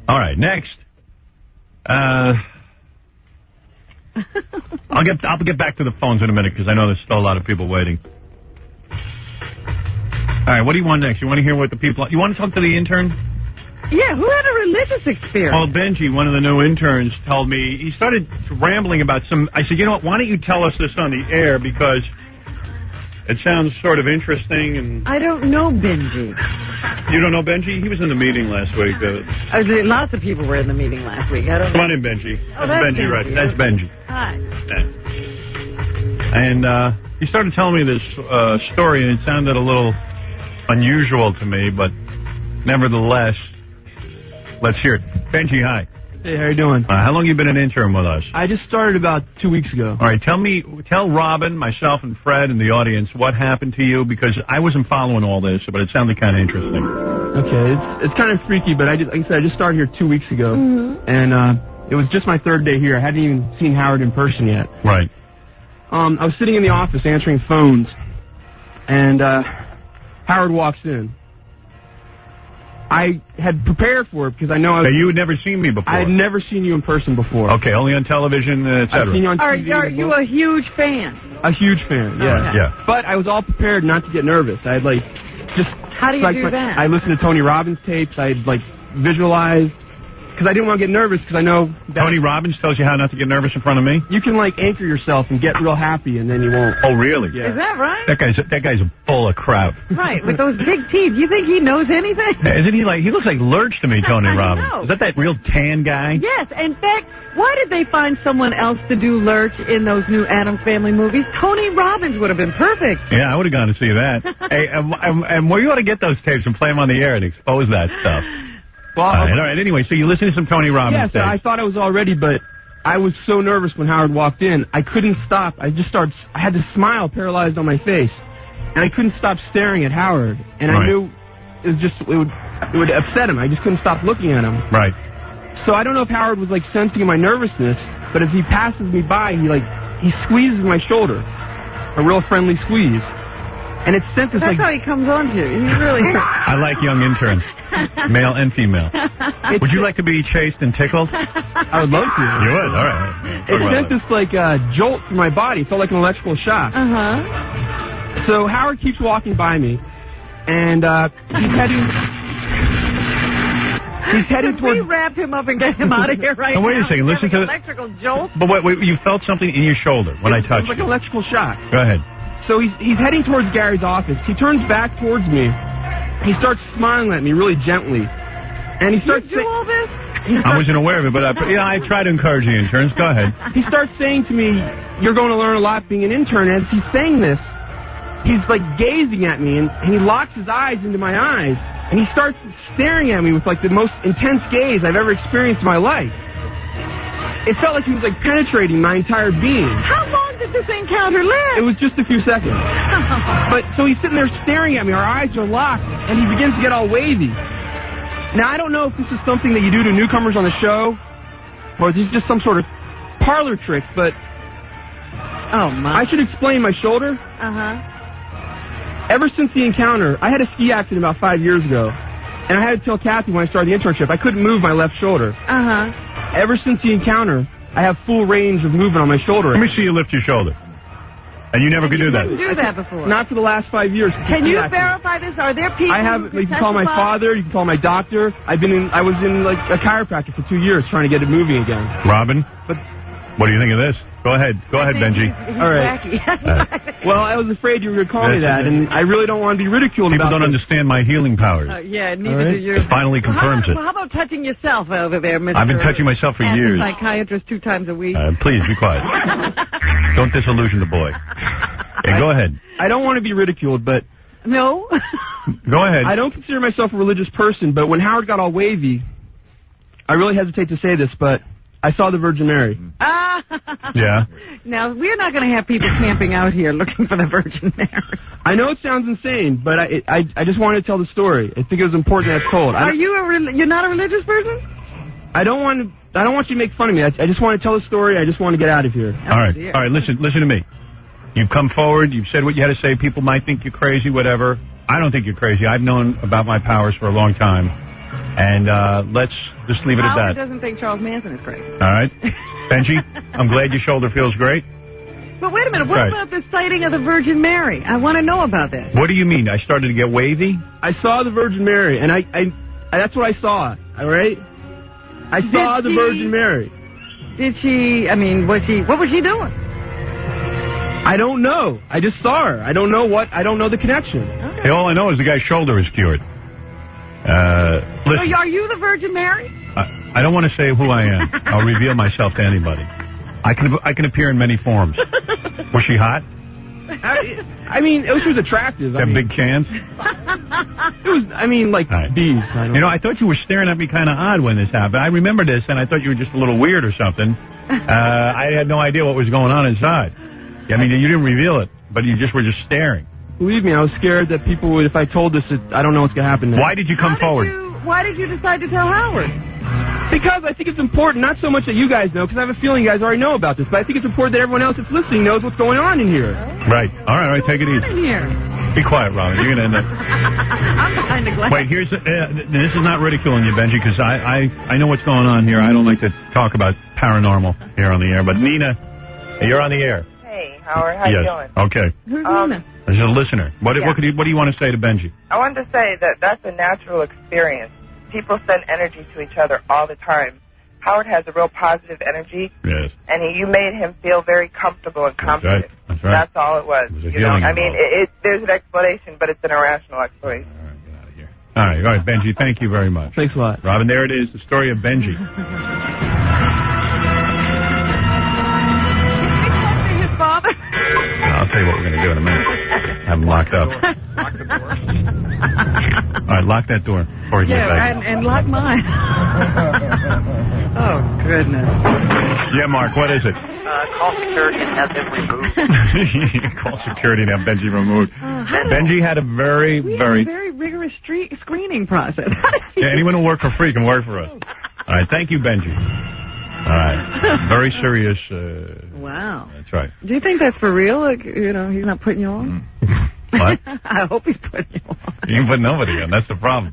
All right, next. I'll get back to the phones in a minute because I know there's still a lot of people waiting. All right, what do you want next? You want to hear what the people... You want to talk to the intern? Yeah, who had a religious experience? Well, Benji, one of the new interns, told me... He started rambling about some... I said, you know what, why don't you tell us this on the air because it sounds sort of interesting and... I don't know Benji. You don't know Benji? He was in the meeting last week. Lots of people were in the meeting last week. I don't Come know. on in, Benji. Oh, that's Benji, right. That's Benji. Hi. And he started telling me this story, and it sounded a little unusual to me, but nevertheless, let's hear it. Benji, hi. Hey, how you doing? How long you been an intern with us? I just started about 2 weeks ago. All right, tell Robin, myself, and Fred and the audience what happened to you, because I wasn't following all this, but it sounded kind of interesting. Okay, it's kind of freaky, but like I said, I just started here 2 weeks ago, and it was just my third day here. I hadn't even seen Howard in person yet. Right. I was sitting in the office answering phones, and Howard walks in. I had prepared for it because I know you had never seen me before. I had never seen you in person before. Okay, only on television, etc. I've seen you on TV. Are you a huge fan? A huge fan, yeah. Okay. Yeah. But I was all prepared not to get nervous. I had just... How do you do that? I listened to Tony Robbins tapes. I visualized... Because I didn't want to get nervous because I know... Tony Robbins tells you how not to get nervous in front of me? You can, anchor yourself and get real happy, and then you won't. Oh, really? Yeah. Is that right? That guy's full of crap. Right, with those big teeth. You think he knows anything? Isn't he he looks like Lurch to me, Tony Robbins. Know. Is that real tan guy? Yes. In fact, why did they find someone else to do Lurch in those new Addams Family movies? Tony Robbins would have been perfect. Yeah, I would have gone to see that. Hey, and where you ought to get those tapes and play them on the air and expose that stuff. Well, all right. Anyway, so you listen to some Tony Robbins tapes. Yeah, I thought I was all ready, but I was so nervous when Howard walked in. I couldn't stop. I had the smile paralyzed on my face, and I couldn't stop staring at Howard. And I knew it would upset him. I just couldn't stop looking at him. Right. So I don't know if Howard was sensing my nervousness, but as he passes me by, he squeezes my shoulder, a real friendly squeeze, and it sent this That's how he comes on to you. He really. I like young interns. Male and female. Would you like to be chased and tickled? I would love to. You would? All right. It sent this jolt through my body. It felt like an electrical shock. So Howard keeps walking by me, and he's heading towards... We wrap him up and get him out of here right now. Wait a second. Listen to the electrical jolt. But wait, you felt something in your shoulder when I touched you. It was like an electrical shock. Go ahead. So he's heading towards Gary's office. He turns back towards me. He starts smiling at me really gently, and he starts. You do all this? I wasn't aware of it, but I try to encourage the interns. Go ahead. He starts saying to me, "You're going to learn a lot being an intern." As he's saying this, he's gazing at me, and he locks his eyes into my eyes, and he starts staring at me with the most intense gaze I've ever experienced in my life. It felt like he was penetrating my entire being. How long did this encounter last? It was just a few seconds. But so he's sitting there staring at me. Our eyes are locked, and he begins to get all wavy. Now, I don't know if this is something that you do to newcomers on the show, or is this just some sort of parlor trick, but I should explain my shoulder. Ever since the encounter, I had a ski accident about 5 years ago, and I had to tell Kathy when I started the internship I couldn't move my left shoulder. Ever since the encounter, I have full range of movement on my shoulder. Let me see you lift your shoulder. And you never could do that. You didn't do that before. Not for the last 5 years. Can you verify this? Are there people? You can call my father. You can call my doctor. I was in a chiropractor for 2 years trying to get it moving again. Robin, what do you think of this? Go ahead, Benji. All right. Well, I was afraid you were going to call me that, and I really don't want to be ridiculed People about don't understand my healing powers. Yeah, neither do you. It finally confirms it. How about touching yourself over there, Mr. I've been touching myself for years. Psychiatrist 2 times a week. Please, be quiet. Don't disillusion the boy. Hey, go ahead. I don't want to be ridiculed, but... No? Go ahead. I don't consider myself a religious person, but when Howard got all wavy, I really hesitate to say this, but I saw the Virgin Mary. Yeah? Now, we're not going to have people camping out here looking for the Virgin Mary. I know it sounds insane, but I just wanted to tell the story. I think it was important that it's told. You're not a religious person? I don't want you to make fun of me. I just want to tell the story. I just want to get out of here. All right. Listen to me. You've come forward. You've said what you had to say. People might think you're crazy, whatever. I don't think you're crazy. I've known about my powers for a long time. And let's just leave it at Howard that. doesn't think Charles Manson is crazy. All right. Benji, I'm glad your shoulder feels great. But wait a minute, what about the sighting of the Virgin Mary? I want to know about that. What do you mean? I started to get wavy? I saw the Virgin Mary, and I that's what I saw, all right? I saw the Virgin Mary. Did she, what was she doing? I don't know. I just saw her. I don't know the connection. Okay. Hey, all I know is the guy's shoulder is cured. Listen, are you the Virgin Mary? I don't want to say who I am. I'll reveal myself to anybody. I can appear in many forms. Was she hot? She was attractive. Big cans? It was, bees. I thought you were staring at me kind of odd when this happened. I remember this, and I thought you were just a little weird or something. I had no idea what was going on inside. I mean, you didn't reveal it, but you were just staring. Believe me, I was scared that people would, if I told this, I don't know what's going to happen next. Why did you come forward? Why did you decide to tell Howard? Because I think it's important, not so much that you guys know, because I have a feeling you guys already know about this, but I think it's important that everyone else that's listening knows what's going on in here. Right. All right, take it easy. In here. Be quiet, Robin. You're going to end up... I'm kind of glad. Wait, this is not ridiculing you, Benji, because I know what's going on here. I don't like to talk about paranormal here on the air, but Nina, you're on the air. Hey, Howard, how you doing? Okay. Who's Nina? As a listener, what do you want to say to Benji? I wanted to say that that's a natural experience. People send energy to each other all the time. Howard has a real positive energy. Yes. And you made him feel very comfortable and confident. That's right. That's all it was. There's an explanation, but it's an irrational explanation. All right, get out of here. All right, Benji, thank you very much. Thanks a lot. Robin, there it is, the story of Benji. His father? I'll tell you what we're going to do in a minute. Have him locked up. Lock the door. All right, lock that door before he gets back. And lock mine. Oh, goodness. Yeah, Mark, what is it? Call security and have them removed. Call security and have Benji removed. Benji had a very rigorous screening process. Anyone who work for free can work for us. All right, thank you, Benji. All right, very serious. Wow. That's right. Do you think that's for real? Like, he's not putting you on? What? I hope he's putting you on. You can put nobody on. That's the problem.